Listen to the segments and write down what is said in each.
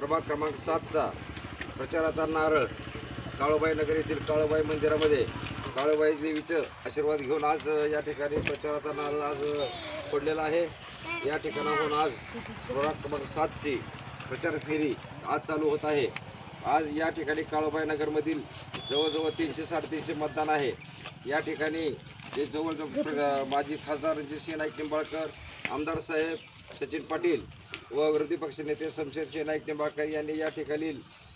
प्रभाग क्रमांक 7चा प्रचाराचा नारळ काळोबाई नगर येथील काळोबाई मंदिरामध्ये काळोबाई देवीचं आशीर्वाद घेऊन आज या ठिकाणी प्रचाराचा नारळ आज पडलेला आहे। या ठिकाणाहून आज प्रभाग क्रमांक 7ची प्रचार फेरी आज चालू होत आहे। आज या ठिकाणी काळोबाई नगरमधील जवळजवळ 300-350 मतदान आहे। या ठिकाणी जे जवळजवळ माजी खासदार रणजितसिंह नाईक निंबाळकर, आमदार साहेब सचिन पाटील व विरोधी पक्षनेते शमशेरसिंह नाईक निंबाळकर यांनी या ठिकाणी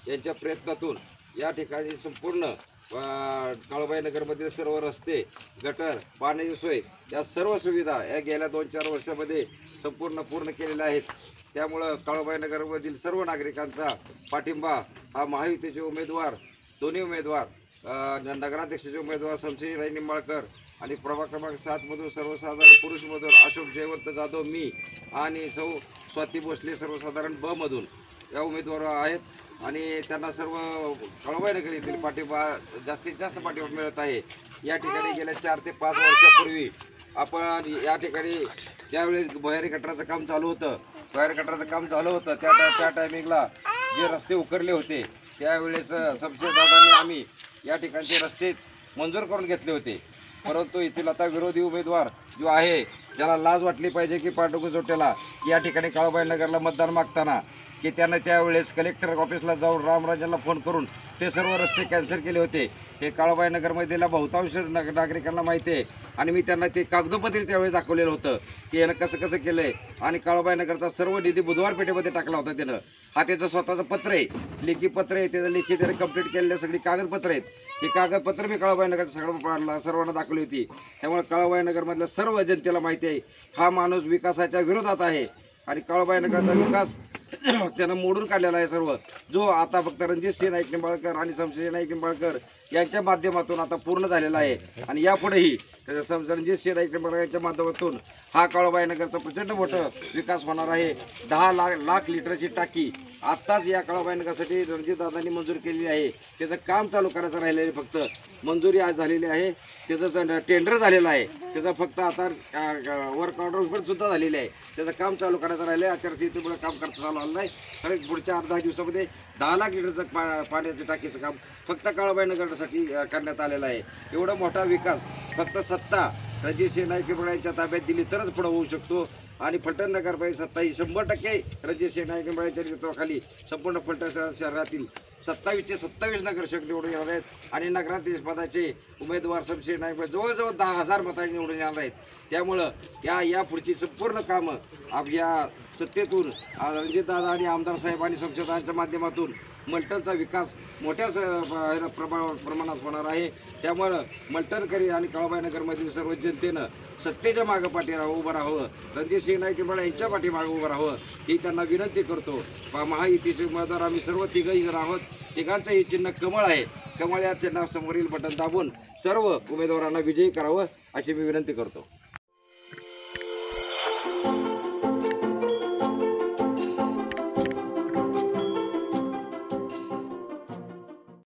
यांच्या प्रयत्नातून या ठिकाणी संपूर्ण काळोबाई नगरमधील सर्व रस्ते, गटर, पाण्याची सोय या सर्व सुविधा या गेल्या 2-4 वर्षामध्ये पूर्ण केलेल्या आहेत। त्यामुळे काळोबाई नगरमधील सर्व नागरिकांचा पाठिंबा हा महायुतीचे उमेदवार, दोन्ही उमेदवार नगराध्यक्षाचे उमेदवार शमशेरसिंह नाईक निंबाळकर आणि प्रभाग क्रमांक 7मधून सर्वसाधारण पुरुष उमेदवार अशोक जयवंत जाधव मी आणि सौ स्वाती भोसले सर्वसाधारण ब मधून या उमेदवार आहेत आणि त्यांना सर्व काळोबाई नगर येथील पाठिंबा जास्तीत जास्त पाठिंबा मिळत आहे। या ठिकाणी गेल्या 4 ते 5 वर्षापूर्वी आपण या ठिकाणी ज्यावेळेस भुयारी गटाराचं काम चालू होतं, त्या टायमिंगला जे रस्ते उकरले होते त्यावेळेस शमशेरदादांनी आम्ही या ठिकाणचे रस्ते मंजूर करून घेतले होते। परंतु येथील आता विरोधी उमेदवार जो आहे, ज्याला लाज वाटली पाहिजे की पांडुरंग जोटेला या ठिकाणी काळोबाई नगरला मतदान मागताना की त्यानं त्यावेळेस कलेक्टर ऑफिसला जाऊन रामराजांना फोन करून ते सर्व रस्ते कॅन्सल केले होते। हे काळोबाई नगरमधील बहुतांश नागरिकांना माहिती आहे आणि मी त्यांना ते कागदोपत्री त्यावेळेस दाखवलेलं होतं की यानं कसं केलं आहे आणि काळोबाई नगरचा सर्व निधी बुधवार पेठेमध्ये टाकला होता त्यानं। हा त्याचं स्वतःचं पत्र आहे, लेखी पत्र आहे, त्याचं लेखी त्याने कंप्लीट केलेले सगळी कागदपत्र आहेत। ही कागदपत्र मी काळोबाई नगरच्या सर्वांना दाखवली होती। त्यामुळे काळोबाई नगरमधल्या सर्व जनतेला माहिती आहे हा माणूस विकासाच्या विरोधात आहे आणि काळोबाई नगरचा विकास त्यानं मोडून काढलेला आहे सर्व, जो आता फक्त रणजितसिंह नाईक निंबाळकर आणि शमशेरसिंह नाईक निंबाळकर यांच्या माध्यमातून आता पूर्ण झालेला आहे आणि यापुढेही रणजितसिंह नाईक निंबाळकर यांच्या माध्यमातून हा काळोबाई नगरचा प्रचंड मोठा विकास होणार आहे। 10 लाख लिटरची टाकी आत्ताच या काळोबाई नगरसाठी रणजितदादांनी मंजूर केलेली आहे। त्याचं काम चालू करायचं राहिलं आहे, फक्त मंजुरी आज झालेली आहे, त्याचं टेंडर झालेलं आहे, त्याचं फक्त आता वर्क ऑर्डर पण सुद्धा झालेली आहे, त्याचं काम चालू करायचं राहिलं आहे। आचारसंहितेमुळे काम करता चालू आलं नाही, कारण पुढच्या 8-10 दिवसामध्ये 10 लाख लिटरचं पाण्याचं टाकीचं काम फक्त काळोबाई नगरसाठी करण्यात आलेलं आहे। एवढा मोठा विकास फक्त सत्ता रणजितसिंह नाईक निंबाळकर ताब्यात दिली तरच पुढे होऊ शकतो आणि फलटण नगरपालिका सत्ता ही 100% रणजितसिंह नाईक निंबाळकरच्या नेतृत्वाखाली संपूर्ण फलटण शहरातील 27 ते 27 नगरसेवक निवडून येणार आहेत आणि नगराध्यक्ष पदाचे उमेदवार शमशेरसिंह नाईक जवळजवळ 10,000 मतांनी निवडून येणार आहेत। त्यामुळं या पुढची संपूर्ण कामं आपल्या सत्तेतून रणजितदादा आणि आमदार साहेब आणि शमशेरदादांच्या माध्यमातून मलटणचा विकास मोठ्या प्रमाणात होणार आहे। त्यामुळं मलटणकरी आणि काळोबाई नगरमधील सर्व जनतेनं सत्तेच्या मागं उभं राहावं, रणजितसिंह नाईक निंबाळकर यांच्या पाठीमागं उभं राहावं ही त्यांना विनंती करतो। महायुतीचे उमेदवार आम्ही सर्व तिघही जण आहोत, तिघांचं हे चिन्ह कमळ आहे। कमळ या चिन्हासमोरील बटन दाबून सर्व उमेदवारांना विजयी करावं अशी मी विनंती करतो।